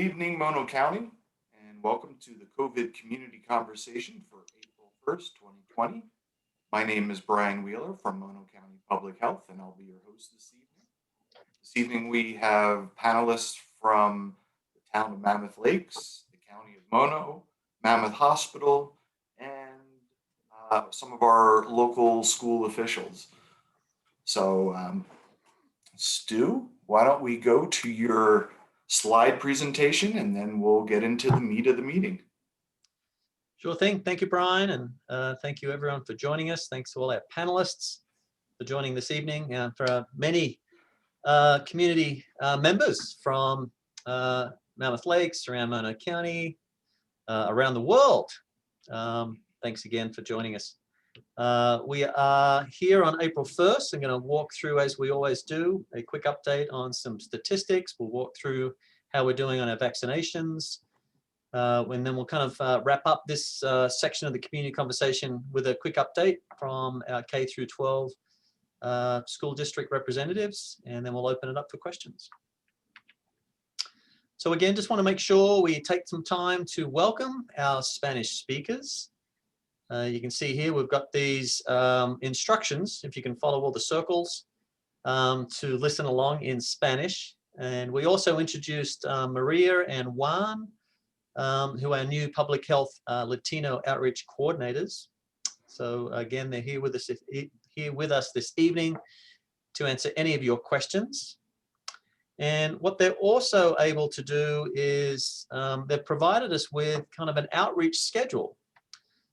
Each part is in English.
Good evening, Mono County, and welcome to the COVID community conversation for April 1st, 2020. My name is Brian Wheeler from Mono County Public Health, and I'll be your host this evening. This evening we have panelists from the town of Mammoth Lakes, the county of Mono, Mammoth Hospital, and some of our local school officials. So, Stu, why don't we go to your slide presentation and then we'll get into the meat of the meeting. Sure thing. Thank you, Brian, and thank you everyone for joining us. Thanks to all our panelists for joining this evening, and for our many community members from Mammoth Lakes, around Mono County, around the world. Thanks again for joining us. We are here on April 1st. I'm going to walk through, as we always do, a quick update on some statistics. We'll walk through how we're doing on our vaccinations. And then we'll kind of wrap up this section of the community conversation with a quick update from our K through 12 school district representatives, and then we'll open it up for questions. So again, just want to make sure we take some time to welcome our Spanish speakers. You can see here we've got these instructions, if you can follow all the circles, to listen along in Spanish. And we also introduced Maria and Juan, who are our new public health Latino outreach coordinators. So again, they're here with us this evening to answer any of your questions. And what they're also able to do is they've provided us with kind of an outreach schedule.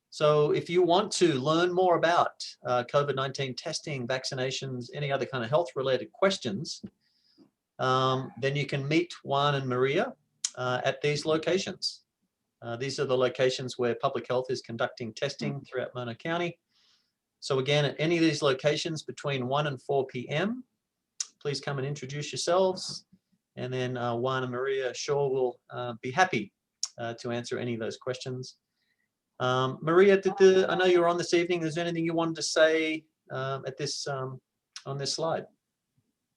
So if you want to learn more about COVID-19 testing, vaccinations, any other kind of health related questions, then you can meet Juan and Maria at these locations. These are the locations where public health is conducting testing throughout Mono County. So again, at any of these locations between 1 and 4 p.m., please come and introduce yourselves. And then Juan and Maria sure will be happy to answer any of those questions. Maria, I know you were on this evening. Is there anything you wanted to say at this on this slide?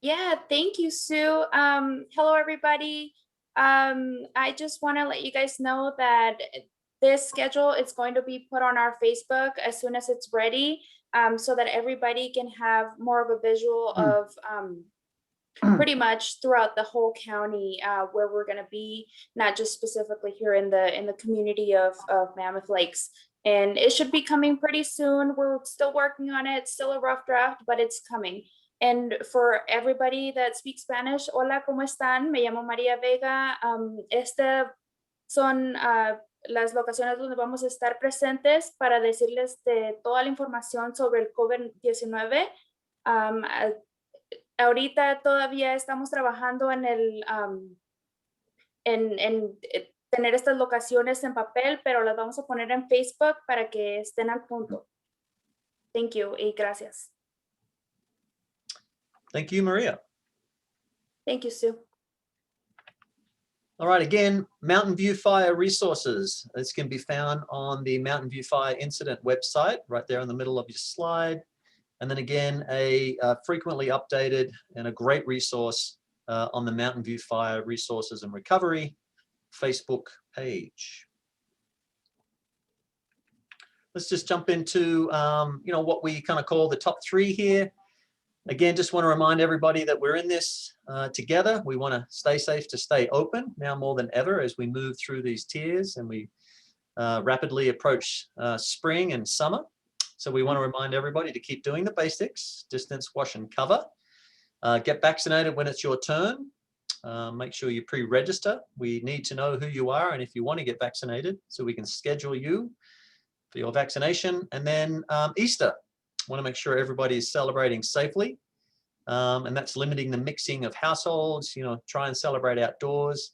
Yeah, thank you, Sue. Hello, everybody. I just want to let you guys know that this schedule is going to be put on our Facebook as soon as it's ready, so that everybody can have more of a visual of pretty much throughout the whole county where we're going to be, not just specifically here in the community of Mammoth Lakes. And it should be coming pretty soon. We're still working on it. It's still a rough draft, but it's coming. And for everybody that speaks Spanish, hola, ¿cómo están? Me llamo María Vega. Son las locaciones donde vamos a estar presentes para decirles de toda la información sobre el COVID-19. Ahorita todavía estamos trabajando en tener estas locaciones en papel, pero las vamos a poner en Facebook para que estén al punto. Thank you y gracias. Thank you, Maria. Thank you, Sue. All right, again, Mountain View Fire resources. This can be found on the Mountain View Fire incident website, right there in the middle of your slide. And then again, a frequently updated and a great resource on the Mountain View Fire Resources and Recovery Facebook page. Let's just jump into what we kind of call the top 3 here. Again, just want to remind everybody that we're in this together. We want to stay safe to stay open now more than ever as we move through these tiers and we rapidly approach spring and summer. So we want to remind everybody to keep doing the basics: distance, wash, and cover. Get vaccinated when it's your turn. Make sure you pre-register. We need to know who you are and if you want to get vaccinated so we can schedule you for your vaccination. And then Easter. Want to make sure everybody is celebrating safely, and that's limiting the mixing of households. Try and celebrate outdoors,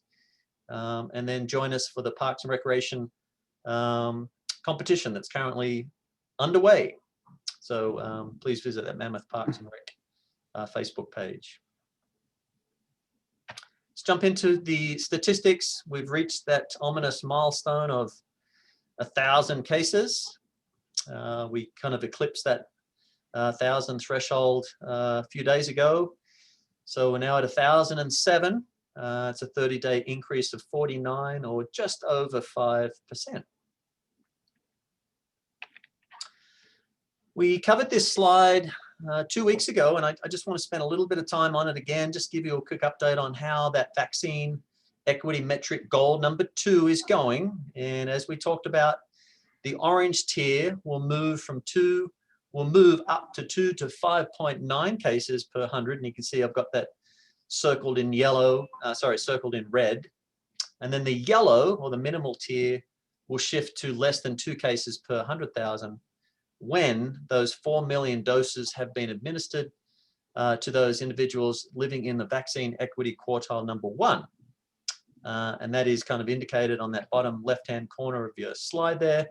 and then join us for the Parks and Recreation competition that's currently underway. So please visit that Mammoth Parks and Rec Facebook page. Let's jump into the statistics. We've reached that ominous milestone of 1,000 cases. We kind of eclipsed that 1,000 threshold a few days ago. So we're now at 1,007. It's a 30-day increase of 49, or just over 5%. We covered this slide 2 weeks ago, and I just want to spend a little bit of time on it again, just give you a quick update on how that vaccine equity metric goal number 2 is going. And as we talked about, the orange tier will move up to 2 to 5.9 cases per 100. And you can see I've got that circled in yellow, circled in red. And then the yellow, or the minimal tier, will shift to less than 2 cases per 100,000 when those 4 million doses have been administered to those individuals living in the vaccine equity quartile number 1. And that is kind of indicated on that bottom left-hand corner of your slide there.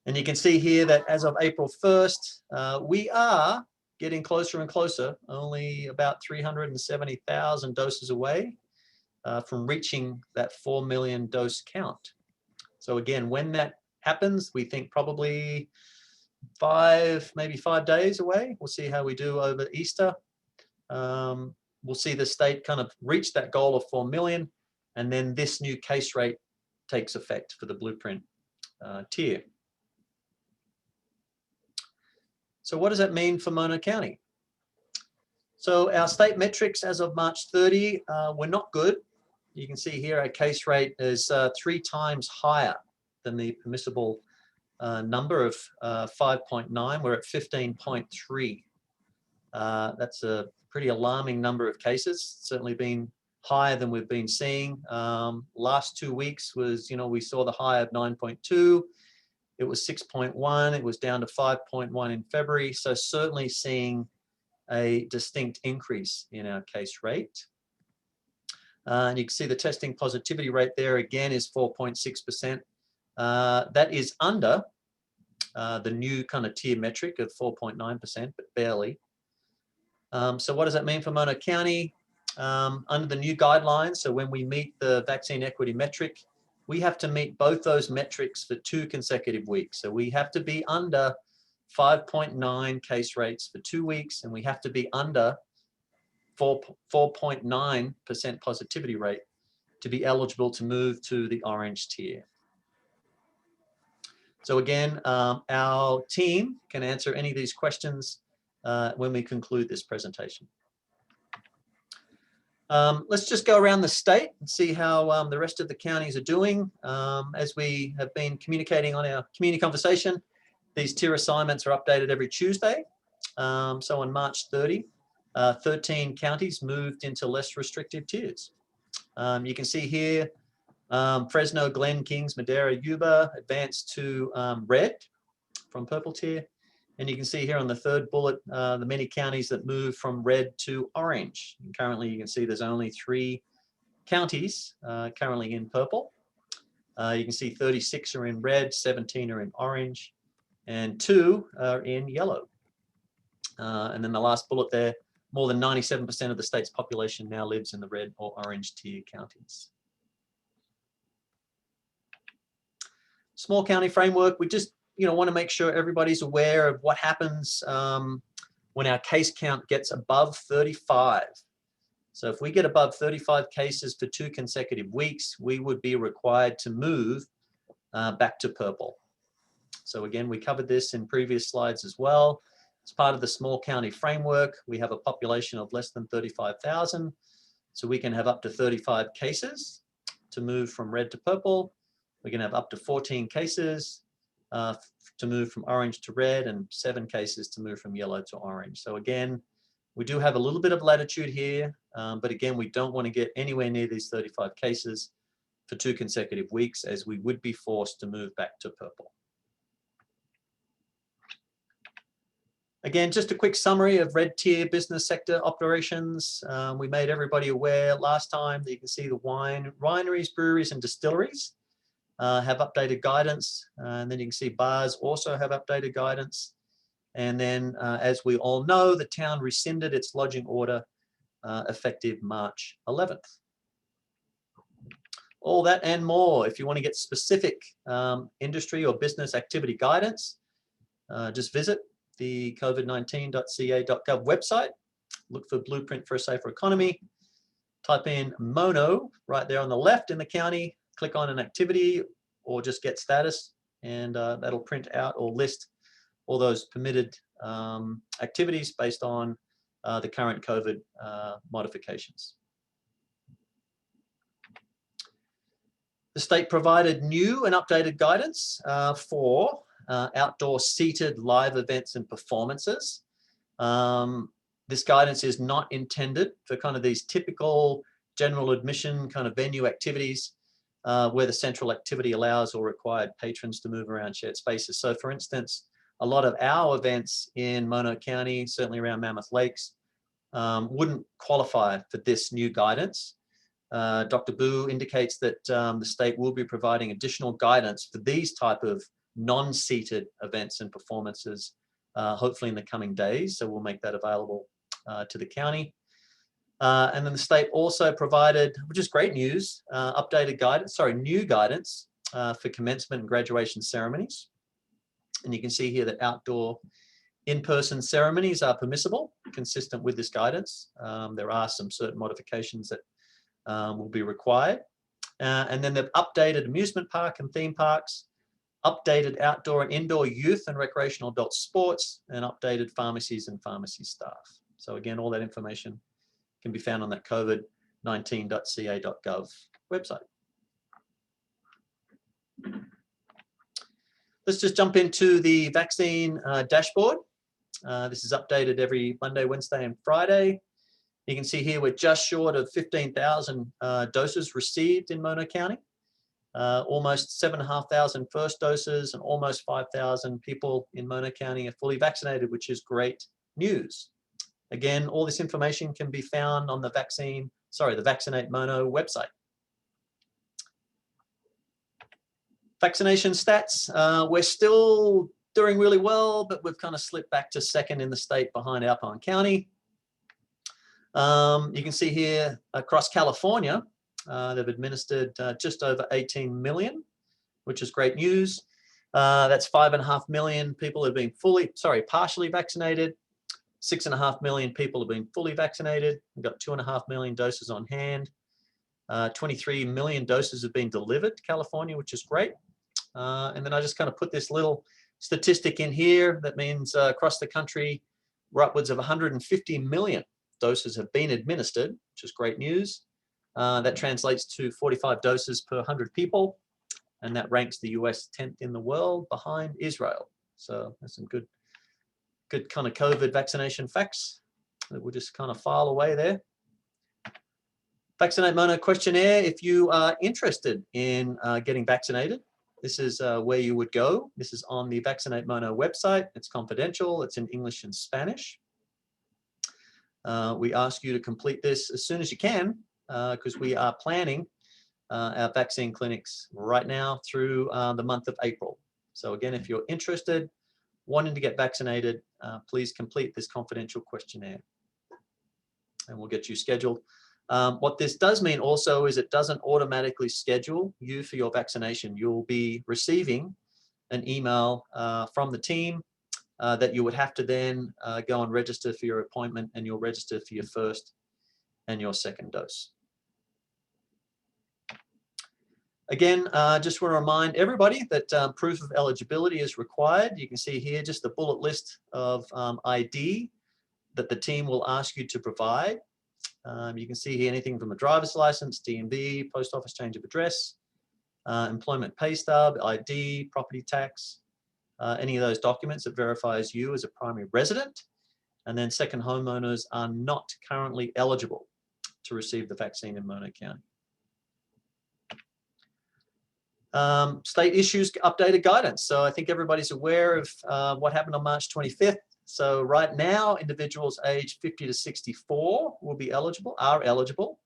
And you can see here that as of April 1st, we are getting closer and closer, only about 370,000 doses away from reaching that 4 million dose count. So again, when that happens, we think probably maybe 5 days away. We'll see how we do over Easter. We'll see the state kind of reach that goal of 4 million, and then this new case rate takes effect for the blueprint tier. So what does that mean for Mono County? So our state metrics as of March 30 were not good. You can see here our case rate is 3 times higher than the permissible number of 5.9. We're at 15.3. That's a pretty alarming number of cases. Certainly been higher than we've been seeing. Last 2 weeks was, we saw the high of 9.2. It was 6.1. It was down to 5.1 in February. So certainly seeing a distinct increase in our case rate. And you can see the testing positivity rate there again is 4.6%. That is under the new kind of tier metric of 4.9%, but barely. So what does that mean for Mono County? Under the new guidelines, so when we meet the vaccine equity metric, we have to meet both those metrics for 2 consecutive weeks. So we have to be under 5.9 case rates for 2 weeks, and we have to be under 4.9% positivity rate to be eligible to move to the orange tier. So again, our team can answer any of these questions when we conclude this presentation. Let's just go around the state and see how the rest of the counties are doing. As we have been communicating on our community conversation, these tier assignments are updated every Tuesday. So on March 30, 13 counties moved into less restrictive tiers. You can see here, Fresno, Glen, Kings, Madera, Yuba advanced to red from purple tier. And you can see here on the 3rd bullet, the many counties that moved from red to orange. And currently, you can see there's only 3 counties currently in purple. You can see 36 are in red, 17 are in orange, and 2 are in yellow. And then the last bullet there, more than 97% of the state's population now lives in the red or orange tier counties. Small county framework, we just want to make sure everybody's aware of what happens when our case count gets above 35. So if we get above 35 cases for 2 consecutive weeks, we would be required to move back to purple. So again, we covered this in previous slides as well. As part of the small county framework, we have a population of less than 35,000. So we can have up to 35 cases to move from red to purple. We can have up to 14 cases to move from orange to red, and 7 cases to move from yellow to orange. So again, we do have a little bit of latitude here, but again, we don't want to get anywhere near these 35 cases for 2 consecutive weeks, as we would be forced to move back to purple. Again, just a quick summary of red tier business sector operations. We made everybody aware last time that you can see the wineries, breweries, and distilleries have updated guidance. And then you can see bars also have updated guidance. And then, as we all know, the town rescinded its lodging order effective March 11th. All that and more. If you want to get specific industry or business activity guidance, just visit the covid19.ca.gov website. Look for Blueprint for a Safer Economy. type in Mono right there on the left in the county, click on an activity or just get status, and that'll print out or list all those permitted activities based on the current COVID modifications. The state provided new and updated guidance for outdoor seated live events and performances. This guidance is not intended for kind of these typical general admission kind of venue activities where the central activity allows or required patrons to move around shared spaces. So for instance, a lot of our events in Mono County, certainly around Mammoth Lakes, wouldn't qualify for this new guidance. Dr. Boo indicates that the state will be providing additional guidance for these type of non-seated events and performances, hopefully in the coming days. So we'll make that available to the county. And then the state also provided, which is great news, updated guidance, sorry, new guidance for commencement and graduation ceremonies. And you can see here that outdoor in-person ceremonies are permissible, consistent with this guidance. There are some certain modifications that will be required. And then they've updated amusement park and theme parks, updated outdoor and indoor youth and recreational adult sports, and updated pharmacies and pharmacy staff. So again, all that information can be found on that covid19.ca.gov website. Let's just jump into the vaccine dashboard. This is updated every Monday, Wednesday, and Friday. You can see here we're just short of 15,000 doses received in Mono County. Almost 7,500 first doses and almost 5,000 people in Mono County are fully vaccinated, which is great news. Again, all this information can be found on the Vaccinate Mono website. Vaccination stats, we're still doing really well, but we've kind of slipped back to second in the state behind Alpine County. You can see here across California, they've administered just over 18 million, which is great news. That's 5.5 million people have been partially vaccinated. 6.5 million people have been fully vaccinated. We've got 2.5 million doses on hand. 23 million doses have been delivered to California, which is great. And then I just kind of put this little statistic in here. That means across the country, we're upwards of 150 million doses have been administered, which is great news. That translates to 45 doses per 100 people, and that ranks the US 10th in the world behind Israel. So that's some good kind of COVID vaccination facts that we'll just kind of file away there. Vaccinate Mono Questionnaire, if you are interested in getting vaccinated, this is where you would go. This is on the Vaccinate Mono website. It's confidential. It's in English and Spanish. We ask you to complete this as soon as you can because we are planning our vaccine clinics right now through the month of April. So again, if you're interested, wanting to get vaccinated, please complete this confidential questionnaire and we'll get you scheduled. What this does mean also is it doesn't automatically schedule you for your vaccination. You'll be receiving an email from the team that you would have to then go and register for your appointment, and you'll register for your first and your second dose. Again, just want to remind everybody that proof of eligibility is required. You can see here just the bullet list of ID that the team will ask you to provide. You can see here anything from a driver's license, DMV, post office change of address, employment pay stub, ID, property tax, any of those documents that verifies you as a primary resident. And then second homeowners are not currently eligible to receive the vaccine in Mono County. State issues updated guidance. So I think everybody's aware of what happened on March 25th. So right now, individuals aged 50 to 64 will be eligible, are eligible.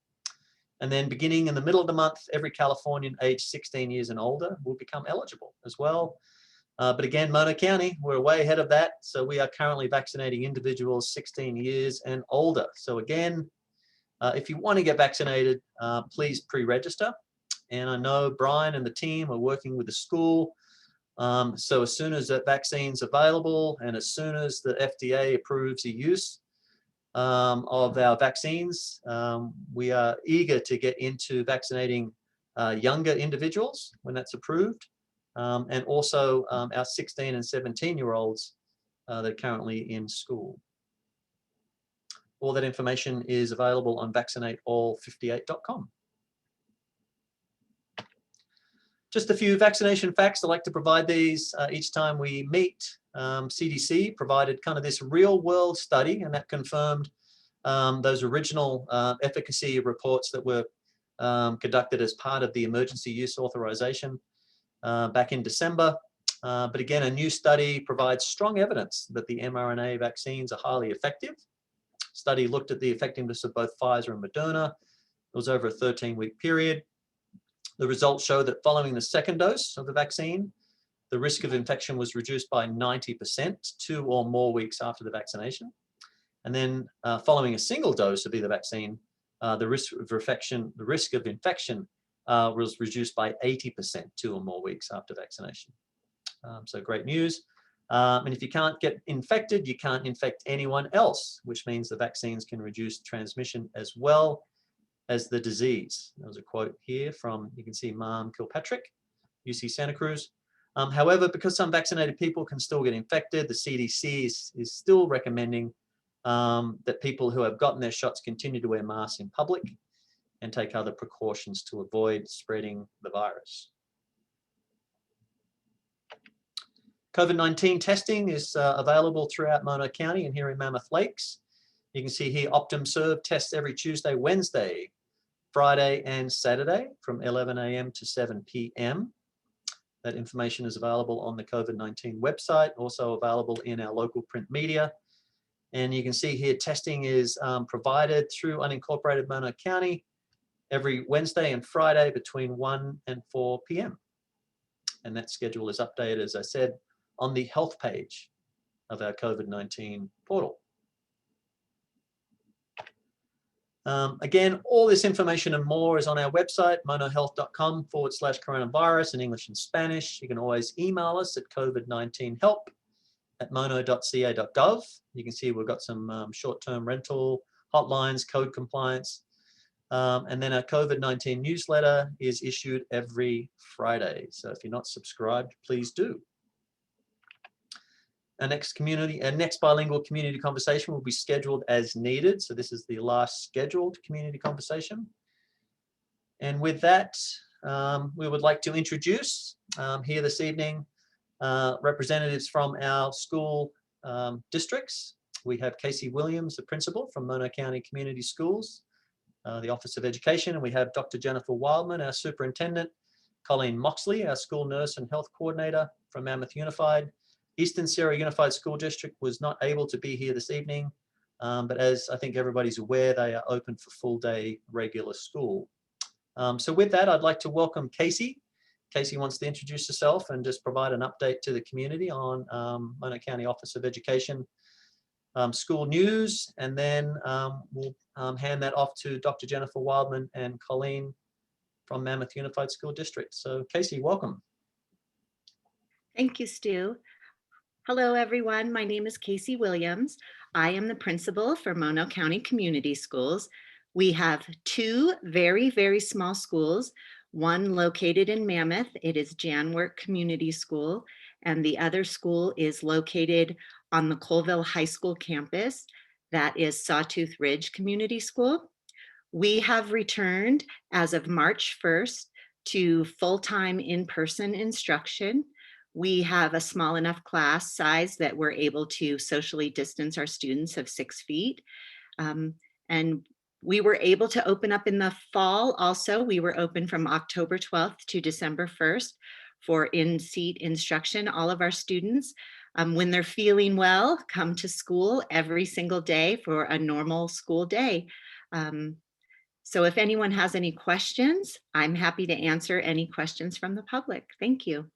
And then beginning in the middle of the month, every Californian aged 16 years and older will become eligible as well. But again, Mono County, we're way ahead of that. So we are currently vaccinating individuals 16 years and older. So again, if you want to get vaccinated, please pre-register. And I know Brian and the team are working with the school. So as soon as that vaccine's available and as soon as the FDA approves the use, of our vaccines. We are eager to get into vaccinating younger individuals when that's approved, and also our 16 and 17-year-olds that are currently in school. All that information is available on vaccinateall58.com. Just a few vaccination facts. I like to provide these each time we meet. CDC provided kind of this real world study, and that confirmed those original efficacy reports that were conducted as part of the emergency use authorization back in December. But again, a new study provides strong evidence that the mRNA vaccines are highly effective. Study looked at the effectiveness of both Pfizer and Moderna. It was over a 13-week period. The results show that following the second dose of the vaccine, the risk of infection was reduced by 90% 2 or more weeks after the vaccination. And then following a single dose of either vaccine, the risk of infection was reduced by 80% 2 or more weeks after vaccination. So great news. And if you can't get infected, you can't infect anyone else, which means the vaccines can reduce transmission as well as the disease. There was a quote here from, you can see, Ma'am Kilpatrick, UC Santa Cruz. However, because some vaccinated people can still get infected, the CDC is still recommending that people who have gotten their shots continue to wear masks in public and take other precautions to avoid spreading the virus. COVID-19 testing is available throughout Mono County and here in Mammoth Lakes. You can see here OptumServe tests every Tuesday, Wednesday, Friday and Saturday from 11 a.m. to 7 p.m. That information is available on the COVID-19 website, also available in our local print media. And you can see here testing is provided through unincorporated Mono County every Wednesday and Friday between 1 and 4 p.m. And that schedule is updated, as I said, on the health page of our COVID-19 portal. Again, all this information and more is on our website, monohealth.com/coronavirus in English and Spanish. You can always email us at covid19help@mono.ca.gov. You can see we've got some short-term rental hotlines, code compliance. And then our COVID-19 newsletter is issued every Friday. So if you're not subscribed, please do. Our next bilingual community conversation will be scheduled as needed. So this is the last scheduled community conversation. And with that, we would like to introduce here this evening representatives from our school districts. We have Casey Williams, the principal from Mono County Community Schools, the Office of Education, and we have Dr. Jennifer Wildman, our superintendent, Colleen Moxley, our school nurse and health coordinator from Mammoth Unified. Eastern Sierra Unified School District was not able to be here this evening, but as I think everybody's aware, they are open for full day regular school. So with that, I'd like to welcome Casey. Casey wants to introduce herself and just provide an update to the community on Mono County Office of Education school news, and then we'll hand that off to Dr. Jennifer Wildman and Colleen from Mammoth Unified School District. So Casey, welcome. Thank you, Stu. Hello, everyone. My name is Casey Williams. I am the principal for Mono County Community Schools. We have 2 very, very small schools, one located in Mammoth. It is Janwork Community School, and the other school is located on the Colville High School campus. That is Sawtooth Ridge Community School. We have returned as of March 1st to full-time in-person instruction. We have a small enough class size that we're able to socially distance our students of 6 feet. And we were able to open up in the fall also. We were open from October 12th to December 1st for in-seat instruction. All of our students, when they're feeling well, come to school every single day for a normal school day. So if anyone has any questions, I'm happy to answer any questions from the public. Thank you.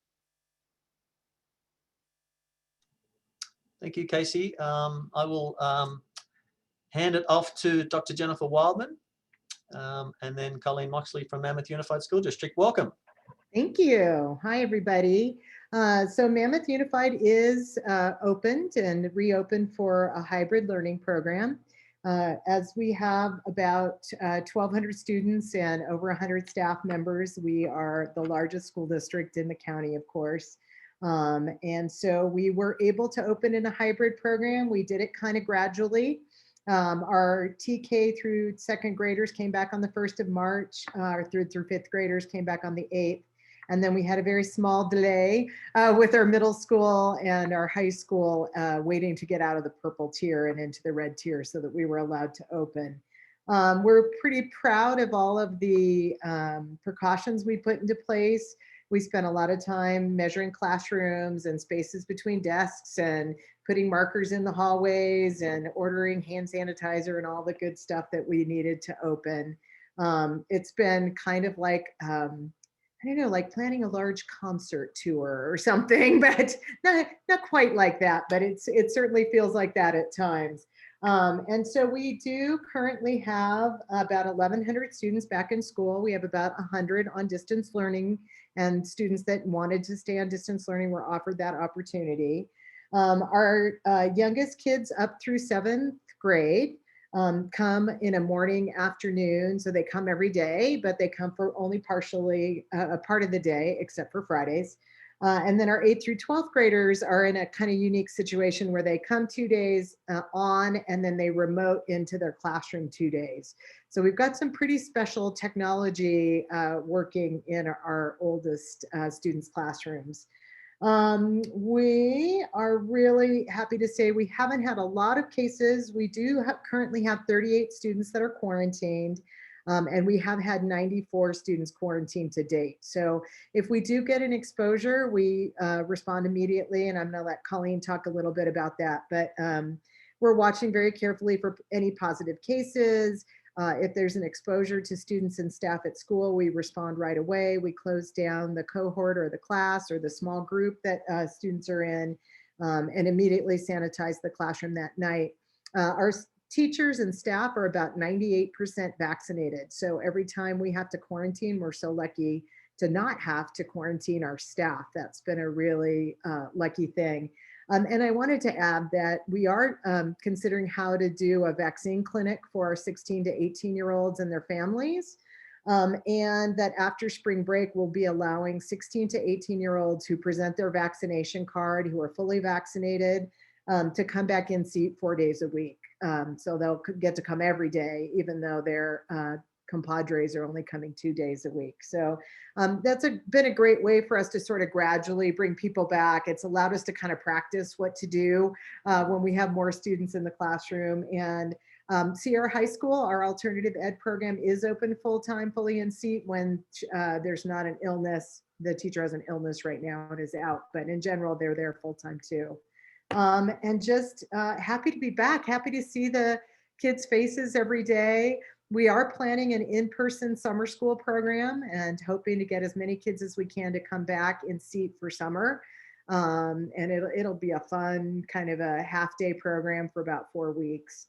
Thank you, Casey. I will hand it off to Dr. Jennifer Wildman and then Colleen Moxley from Mammoth Unified School District. Welcome. Thank you. Hi, everybody. So Mammoth Unified is opened and reopened for a hybrid learning program. As we have about 1,200 students and over 100 staff members, we are the largest school district in the county, of course. And so we were able to open in a hybrid program. We did it kind of gradually. Our TK through second graders came back on the 1st of March. Our third through fifth graders came back on the 8th. And then we had a very small delay with our middle school and our high school waiting to get out of the purple tier and into the red tier so that we were allowed to open. We're pretty proud of all of the precautions we put into place. We spent a lot of time measuring classrooms and spaces between desks and putting markers in the hallways and ordering hand sanitizer and all the good stuff that we needed to open. It's been kind of like, I don't know, like planning a large concert tour or something, but not quite like that, but it certainly feels like that at times. And so we do currently have about 1,100 students back in school. We have about 100 on distance learning, and students that wanted to stay on distance learning were offered that opportunity. Our youngest kids up through 7th grade come in a morning, afternoon, so they come every day, but they come for only partially a part of the day, except for Fridays. And then our 8th through 12th graders are in a kind of unique situation where they come 2 days on and then they remote into their classroom 2 days. So we've got some pretty special technology working in our oldest students' classrooms. We are really happy to say we haven't had a lot of cases. We do currently have 38 students that are quarantined. And we have had 94 students quarantined to date. So if we do get an exposure, we respond immediately. And I'm going to let Colleen talk a little bit about that. But we're watching very carefully for any positive cases. If there's an exposure to students and staff at school, we respond right away. We close down the cohort or the class or the small group that students are in and immediately sanitize the classroom that night. Our teachers and staff are about 98% vaccinated. So every time we have to quarantine, we're so lucky to not have to quarantine our staff. That's been a really lucky thing. And I wanted to add that we are considering how to do a vaccine clinic for our 16 to 18-year-olds and their families. And that after spring break, we'll be allowing 16 to 18-year-olds who present their vaccination card, who are fully vaccinated, to come back in seat 4 days a week. So they'll get to come every day, even though their compadres are only coming 2 days a week. So that's been a great way for us to sort of gradually bring people back. It's allowed us to kind of practice what to do when we have more students in the classroom. And Sierra High School, our alternative ed program, is open full-time, fully in seat when there's not an illness. The teacher has an illness right now and is out, but in general, they're there full-time too. And just happy to be back, happy to see the kids' faces every day. We are planning an in-person summer school program and hoping to get as many kids as we can to come back in seat for summer. And it'll be a fun kind of a half-day program for about 4 weeks.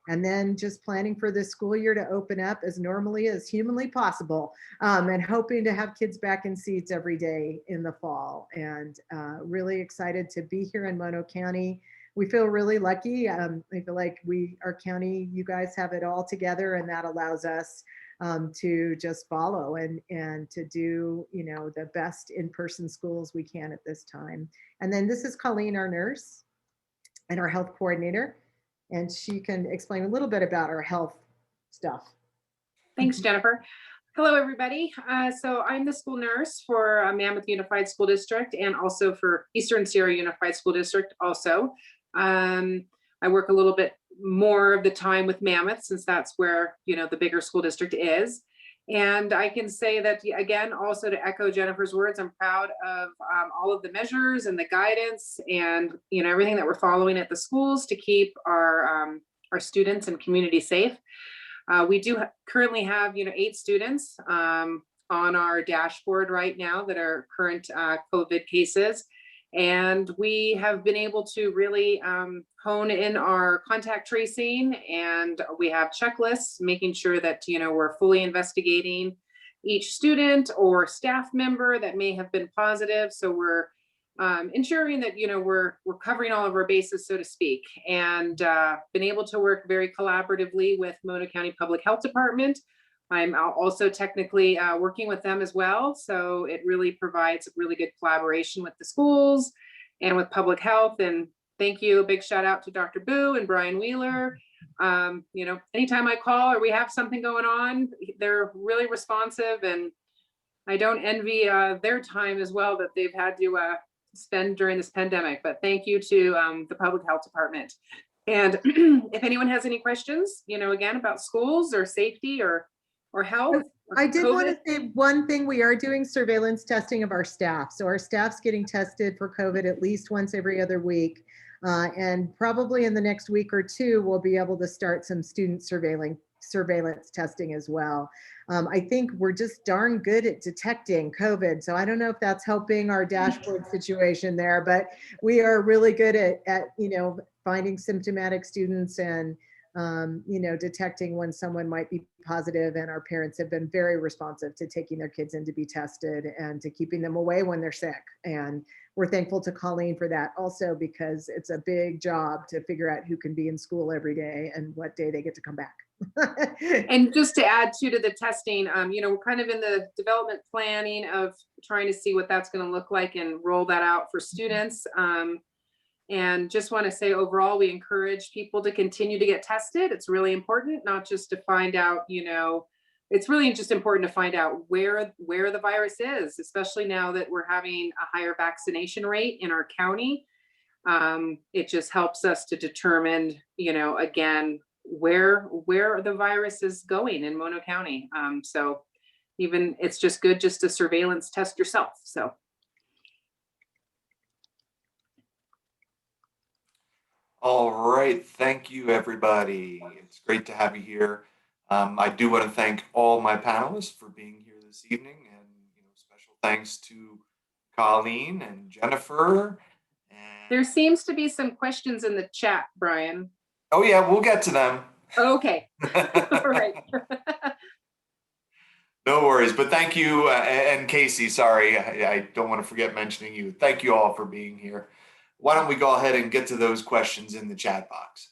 And then just planning for the school year to open up as normally as humanly possible, and hoping to have kids back in seats every day in the fall. And really excited to be here in Mono County. We feel really lucky. I feel like our county, you guys have it all together, and that allows us to just follow and to do, the best in-person schools we can at this time. And then this is Colleen, our nurse and our health coordinator, and she can explain a little bit about our health stuff. Thanks, Jennifer. Hello, everybody. So I'm the school nurse for Mammoth Unified School District and also for Eastern Sierra Unified School District also. I work a little bit more of the time with Mammoth since that's where, the bigger school district is. And I can say that, again, also to echo Jennifer's words, I'm proud of all of the measures and the guidance and, everything that we're following at the schools to keep our students and community safe. We do currently have, 8 students on our dashboard right now that are current COVID cases. And we have been able to really hone in our contact tracing, and we have checklists, making sure that, we're fully investigating each student or staff member that may have been positive. So we're ensuring that, we're covering all of our bases, so to speak, and been able to work very collaboratively with Mono County Public Health Department. I'm also technically working with them as well. So it really provides really good collaboration with the schools and with public health. And thank you. A big shout out to Dr. Boo and Brian Wheeler. Anytime I call or we have something going on, they're really responsive, and I don't envy their time as well that they've had to spend during this pandemic. But thank you to the public health department. And if anyone has any questions, again, about schools or safety or health. I did want to COVID. say one thing. We are doing surveillance testing of our staff. So our staff's getting tested for COVID at least once every other week. And probably in the next week or two, we'll be able to start some student surveillance testing as well. I think we're just darn good at detecting COVID. So I don't know if that's helping our dashboard situation there, but we are really good at finding symptomatic students and detecting when someone might be positive, and our parents have been very responsive to taking their kids in to be tested and to keeping them away when they're sick. And we're thankful to Colleen for that also, because it's a big job to figure out who can be in school every day and what day they get to come back. And just to add to the testing, we're kind of in the development planning of trying to see what that's going to look like and roll that out for students. And just want to say overall, we encourage people to continue to get tested. It's really important, not just to find out, it's really just important to find out where the virus is, especially now that we're having a higher vaccination rate in our county. It just helps us to determine, again, where the virus is going in Mono County. So even it's just good just to surveillance test yourself. So. All right, thank you, everybody. It's great to have you here. I do want to thank all my panelists for being here this evening, and special thanks to Colleen and Jennifer. There seems to be some questions in the chat, Brian. Oh yeah, we'll get to them. Okay. All right. No worries, but thank you, and Casey, sorry, I don't want to forget mentioning you. Thank you all for being here. Why don't we go ahead and get to those questions in the chat box?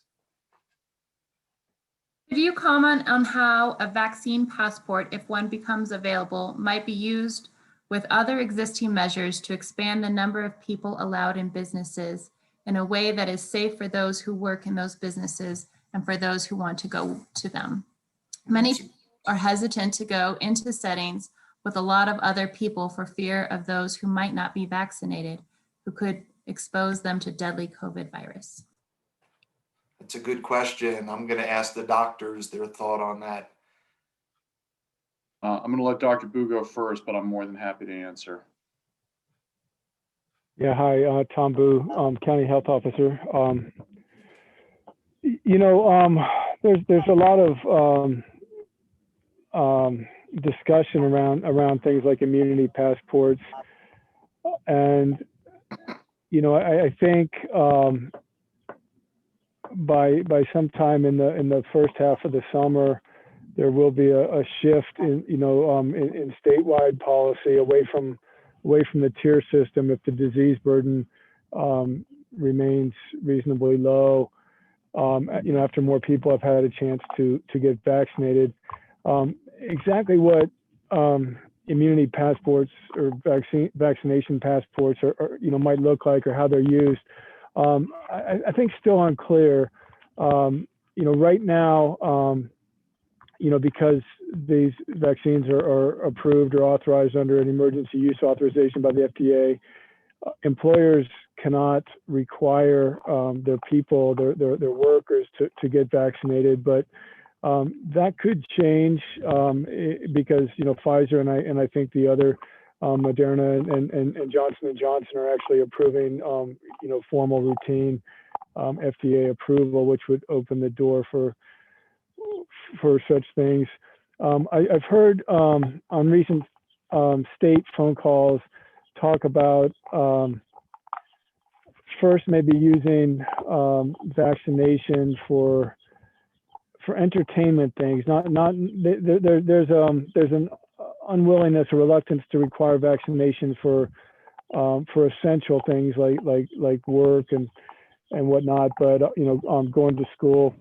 Could you comment on how a vaccine passport, if one becomes available, might be used with other existing measures to expand the number of people allowed in businesses in a way that is safe for those who work in those businesses and for those who want to go to them? Many people are hesitant to go into settings with a lot of other people for fear of those who might not be vaccinated, who could expose them to deadly COVID virus. That's a good question. I'm going to ask the doctors their thought on that. I'm going to let Dr. Boo go first, but I'm more than happy to answer. Yeah, hi, Tom Boo, County Health Officer. There's a lot of discussion around things like immunity passports, and I think by sometime in the first half of the summer, there will be a shift in statewide policy away from the tier system if the disease burden remains reasonably low. After more people have had a chance to get vaccinated. Exactly what immunity passports or vaccination passports might look like, or how they're used, I think still unclear. Right now, because these vaccines are approved or authorized under an emergency use authorization by the FDA, employers cannot require their people, their workers to get vaccinated, but that could change because Pfizer and I think the other Moderna and Johnson & Johnson are actually approving formal routine FDA approval, which would open the door for such things. I've heard on recent state phone calls talk about first maybe using vaccination for entertainment things. There's an unwillingness or reluctance to require vaccination for for essential things like work and whatnot, but going to school.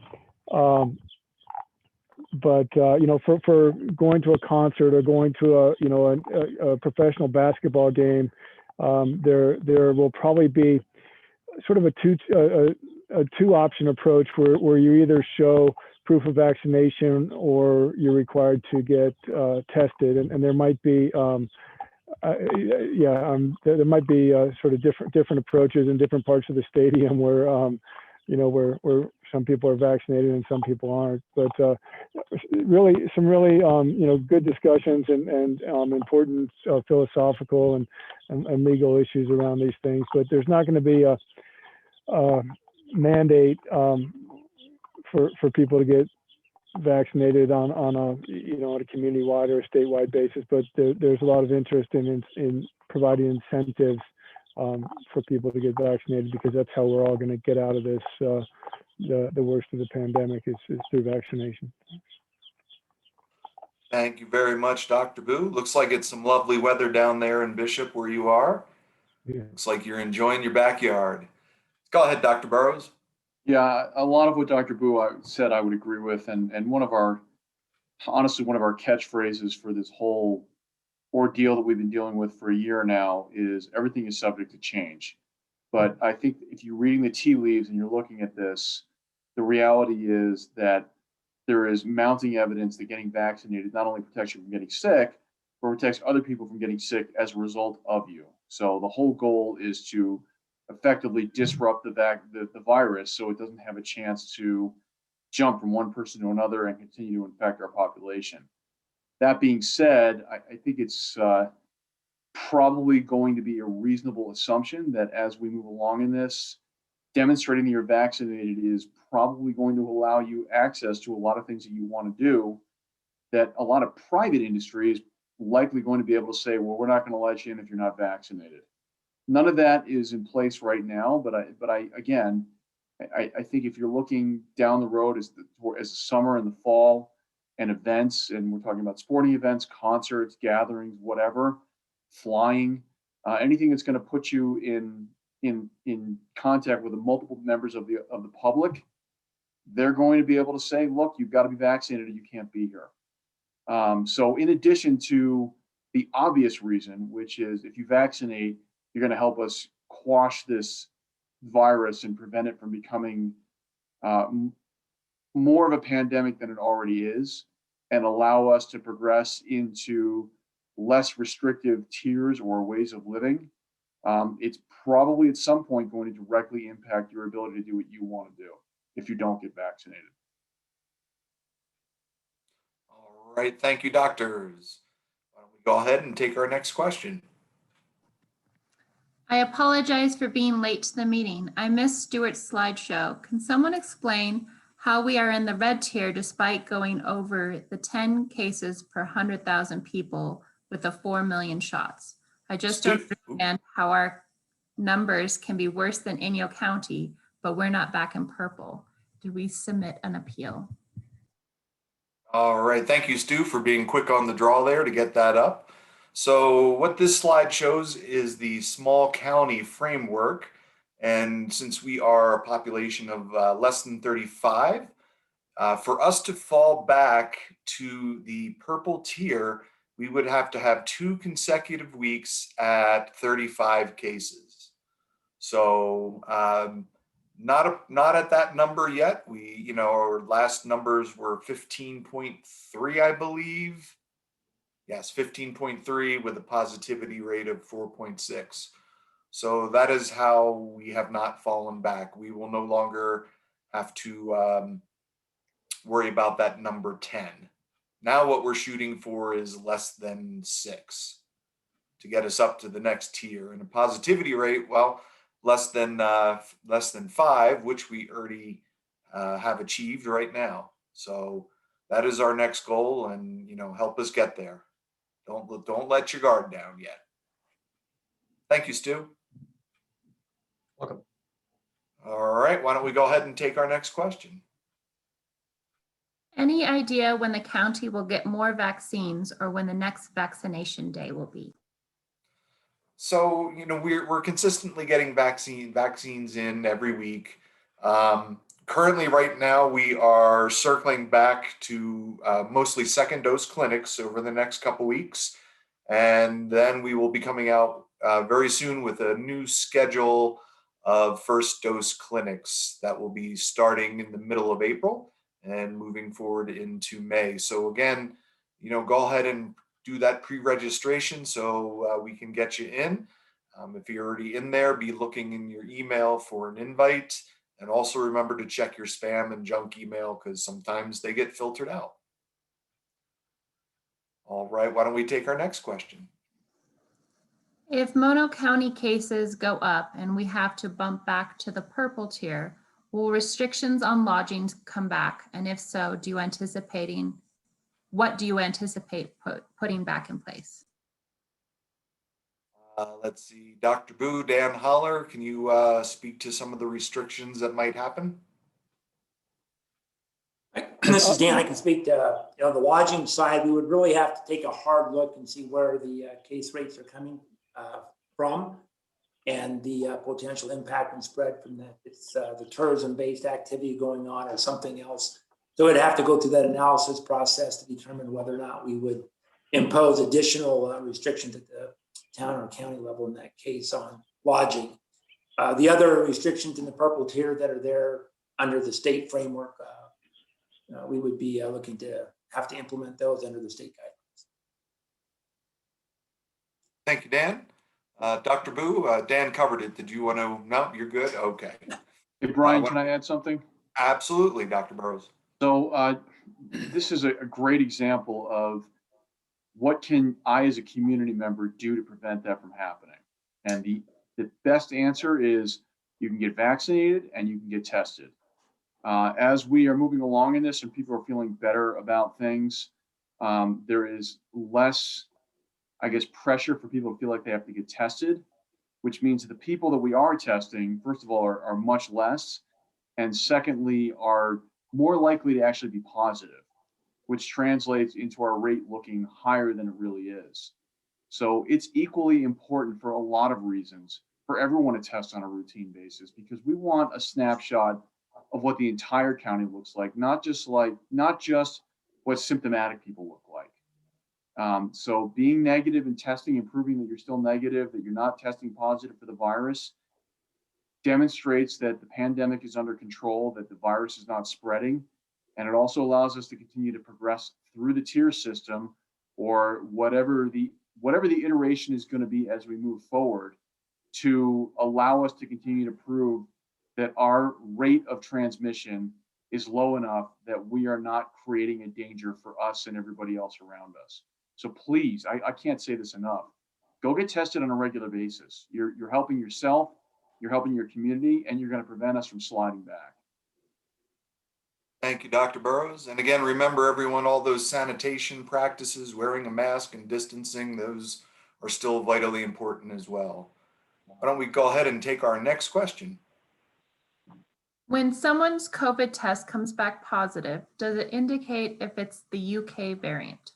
But for going to a concert or going to a professional basketball game, there will probably be sort of a two option approach where you either show proof of vaccination or you're required to get tested, and there might be there might be sort of different approaches in different parts of the stadium where where some people are vaccinated and some people aren't. But really, some really good discussions and important philosophical and legal issues around these things. But there's not going to be a mandate for people to get vaccinated on a community-wide or a statewide basis. But there's a lot of interest in providing incentives for people to get vaccinated, because that's how we're all going to get out of this. The worst of the pandemic is through vaccination. Thank you very much, Dr. Boo. Looks like it's some lovely weather down there in Bishop where you are. Yeah. Looks like you're enjoying your backyard. Go ahead, Dr. Burrows. Yeah, a lot of what Dr. Boo said I would agree with, and honestly, one of our catchphrases for this whole ordeal that we've been dealing with for a year now is everything is subject to change. But I think if you're reading the tea leaves and you're looking at this, the reality is that there is mounting evidence that getting vaccinated not only protects you from getting sick, but protects other people from getting sick as a result of you. So the whole goal is to effectively disrupt the virus so it doesn't have a chance to jump from one person to another and continue to infect our population. That being said, I think it's probably going to be a reasonable assumption that as we move along in this, demonstrating that you're vaccinated is probably going to allow you access to a lot of things that you want to do that a lot of private industry is likely going to be able to say, well, we're not going to let you in if you're not vaccinated. None of that is in place right now, but I think if you're looking down the road as the summer and the fall and events, and we're talking about sporting events, concerts, gatherings, whatever, flying, anything that's going to put you in contact with the multiple members of the public, they're going to be able to say, look, you've got to be vaccinated or you can't be here. So in addition to the obvious reason, which is if you vaccinate, you're going to help us quash this virus and prevent it from becoming more of a pandemic than it already is, and allow us to progress into less restrictive tiers or ways of living. It's probably at some point going to directly impact your ability to do what you want to do if you don't get vaccinated. All right, thank you, doctors. Why don't we go ahead and take our next question? I apologize for being late to the meeting. I missed Stuart's slideshow. Can someone explain how we are in the red tier despite going over the 10 cases per 100,000 people with the 4 million shots? I just don't understand how our numbers can be worse than Inyo County, but we're not back in purple. Did we submit an appeal? All right, thank you, Stu, for being quick on the draw there to get that up. So what this slide shows is the small county framework. And since we are a population of less than 35, for us to fall back to the purple tier, we would have to have 2 consecutive weeks at 35 cases. So not at that number yet. We, our last numbers were 15.3, I believe. Yes, 15.3 with a positivity rate of 4.6. So that is how we have not fallen back. We will no longer have to worry about that number 10. Now what we're shooting for is less than 6 to get us up to the next tier. And a positivity rate, well, less than 5, which we already have achieved right now. So that is our next goal, and help us get there. Don't let your guard down yet. Thank you, Stu. Welcome. All right, why don't we go ahead and take our next question? Any idea when the county will get more vaccines or when the next vaccination day will be? So, we're consistently getting vaccines in every week. Currently, right now, we are circling back to mostly second dose clinics over the next couple weeks. And then we will be coming out very soon with a new schedule of first dose clinics that will be starting in the middle of April and moving forward into May. So again, go ahead and do that pre-registration so we can get you in. If you're already in there, be looking in your email for an invite. And also remember to check your spam and junk email because sometimes they get filtered out. All right, why don't we take our next question? If Mono County cases go up and we have to bump back to the purple tier, will restrictions on lodging come back? And if so, what do you anticipate putting back in place? Let's see, Dr. Boo, Dan Holler, can you speak to some of the restrictions that might happen? This is Dan. I can speak to the lodging side. We would really have to take a hard look and see where the case rates are coming from and the potential impact and spread from that. It's the tourism-based activity going on or something else. So we'd have to go through that analysis process to determine whether or not we would impose additional restrictions at the town or county level in that case on lodging. The other restrictions in the purple tier that are there under the state framework, we would be looking to have to implement those under the state guidelines. Thank you, Dan. Dr. Boo, Dan covered it. Did you want to? No, you're good. Okay. Hey, Brian, can I add something? Absolutely, Dr. Burrows. So this is a great example of what can I as a community member do to prevent that from happening. And the best answer is you can get vaccinated and you can get tested. As we are moving along in this and people are feeling better about things, there is less, I guess, pressure for people to feel like they have to get tested, which means that the people that we are testing, first of all, are much less, and secondly, are more likely to actually be positive, which translates into our rate looking higher than it really is. So it's equally important for a lot of reasons for everyone to test on a routine basis, because we want a snapshot of what the entire county looks like, not just what symptomatic people look like. So being negative and testing and proving that you're still negative, that you're not testing positive for the virus, demonstrates that the pandemic is under control, that the virus is not spreading. And it also allows us to continue to progress through the tier system, or whatever the iteration is going to be as we move forward, to allow us to continue to prove that our rate of transmission is low enough that we are not creating a danger for us and everybody else around us. So please, I can't say this enough. Go get tested on a regular basis. You're helping yourself, you're helping your community, and you're going to prevent us from sliding back. Thank you, Dr. Burrows. And again, remember everyone, all those sanitation practices, wearing a mask and distancing, those are still vitally important as well. Why don't we go ahead and take our next question? When someone's COVID test comes back positive, does it indicate if it's the UK variant?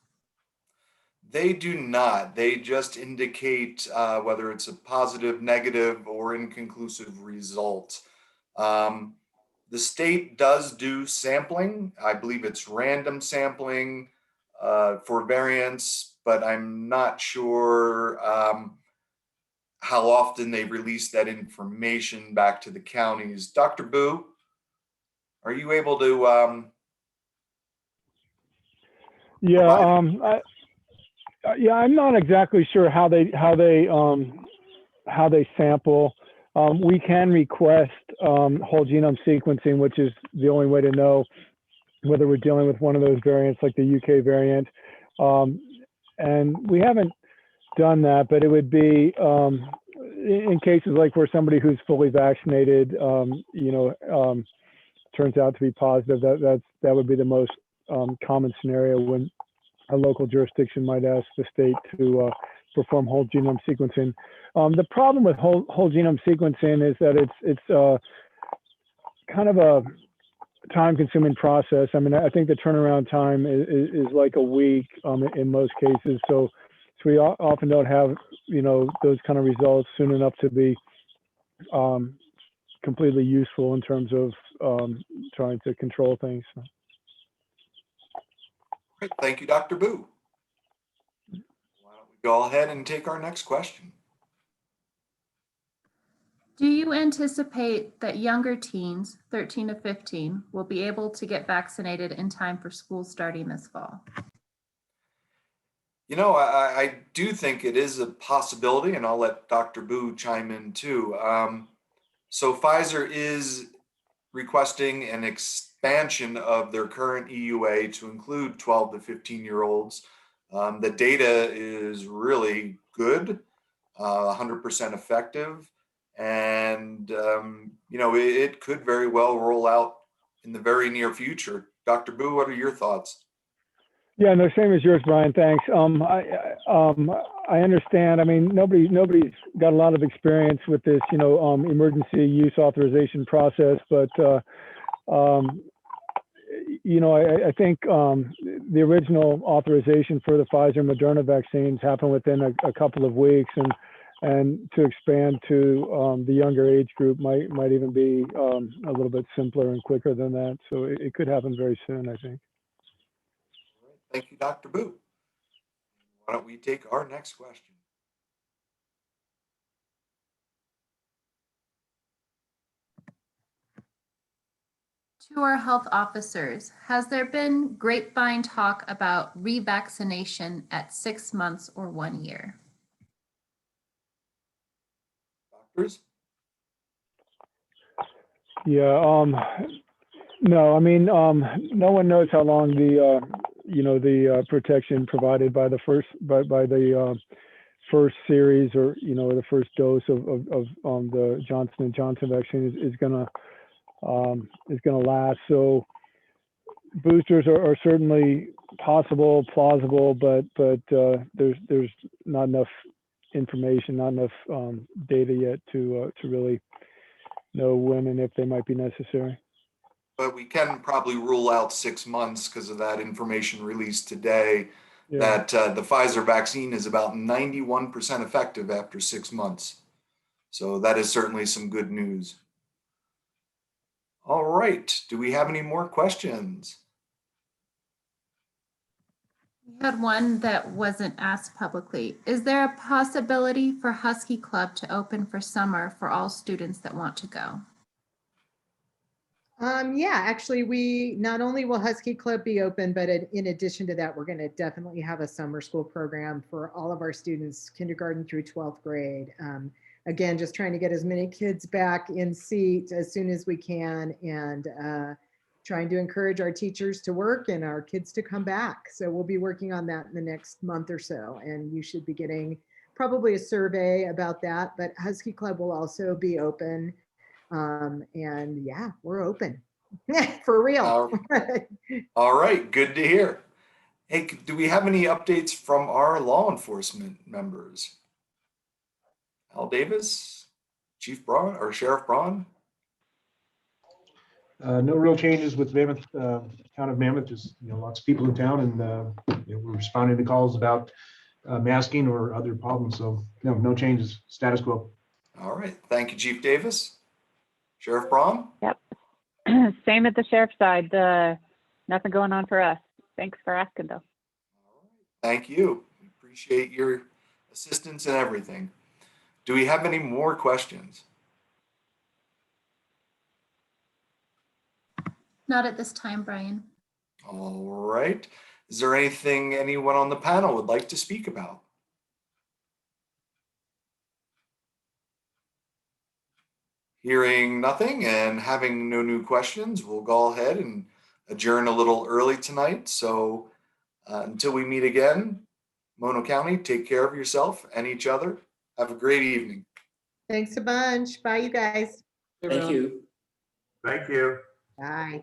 They do not. They just indicate whether it's a positive, negative, or inconclusive result. The state does do sampling. I believe it's random sampling for variants, but I'm not sure how often they release that information back to the counties. Dr. Boo, are you able to? I'm not exactly sure how they sample. We can request whole genome sequencing, which is the only way to know whether we're dealing with one of those variants like the UK variant. And we haven't done that, but it would be in cases like where somebody who's fully vaccinated, turns out to be positive. That would be the most common scenario when a local jurisdiction might ask the state to perform whole genome sequencing. The problem with whole genome sequencing is that it's kind of a time-consuming process. I mean, I think the turnaround time is like a week in most cases. So So we often don't have, those kind of results soon enough to be completely useful in terms of trying to control things. Great. Thank you, Dr. Boo. Why don't we go ahead and take our next question? Do you anticipate that younger teens, 13 to 15, will be able to get vaccinated in time for school starting this fall? I do think it is a possibility, and I'll let Dr. Boo chime in too. So Pfizer is requesting an expansion of their current EUA to include 12 to 15-year-olds. The data is really good, 100% effective, and it could very well roll out in the very near future. Dr. Boo, what are your thoughts? Yeah, no, same as yours, Brian. Thanks. I understand. I mean, nobody's got a lot of experience with this, emergency use authorization process, but I think the original authorization for the Pfizer and Moderna vaccines happened within a couple of weeks, and to expand to the younger age group might even be a little bit simpler and quicker than that. So it could happen very soon, I think. Thank you, Dr. Boo. Why don't we take our next question? To our health officers, has there been grapevine talk about revaccination at 6 months or 1 year? Doctors? Yeah, no, I mean, no one knows how long the protection provided by the first first series or the first dose of the Johnson & Johnson vaccine is gonna last. So boosters are certainly possible, plausible, but there's not enough information, not enough data yet to really know when and if they might be necessary. But we can probably rule out 6 months because of that information released today, Yeah. that the Pfizer vaccine is about 91% effective after 6 months. So that is certainly some good news. All right. Do we have any more questions? We had one that wasn't asked publicly. Is there a possibility for Husky Club to open for summer for all students that want to go? Yeah, actually, we not only will Husky Club be open, but in addition to that, we're going to definitely have a summer school program for all of our students, kindergarten through 12th grade. Again, just trying to get as many kids back in seat as soon as we can, and trying to encourage our teachers to work and our kids to come back. So we'll be working on that in the next month or so, and you should be getting probably a survey about that. But Husky Club will also be open. And yeah, we're open for real. All right, good to hear. Hey, do we have any updates from our law enforcement members? Al Davis, Chief Braun, or Sheriff Braun? No real changes with Mammoth, town of Mammoth. Just lots of people in town, and we're responding to calls about masking or other problems. So no changes. Status quo. All right, thank you, Chief Davis. Sheriff Braun? Yep. Same at the sheriff's side. Nothing going on for us. Thanks for asking, though. Thank you. We appreciate your assistance and everything. Do we have any more questions? Not at this time, Brian. All right. Is there anything anyone on the panel would like to speak about? Hearing nothing and having no new questions, we'll go ahead and adjourn a little early tonight. So until we meet again, Mono County, take care of yourself and each other. Have a great evening. Thanks a bunch. Bye, you guys. Thank you. Thank you. Bye.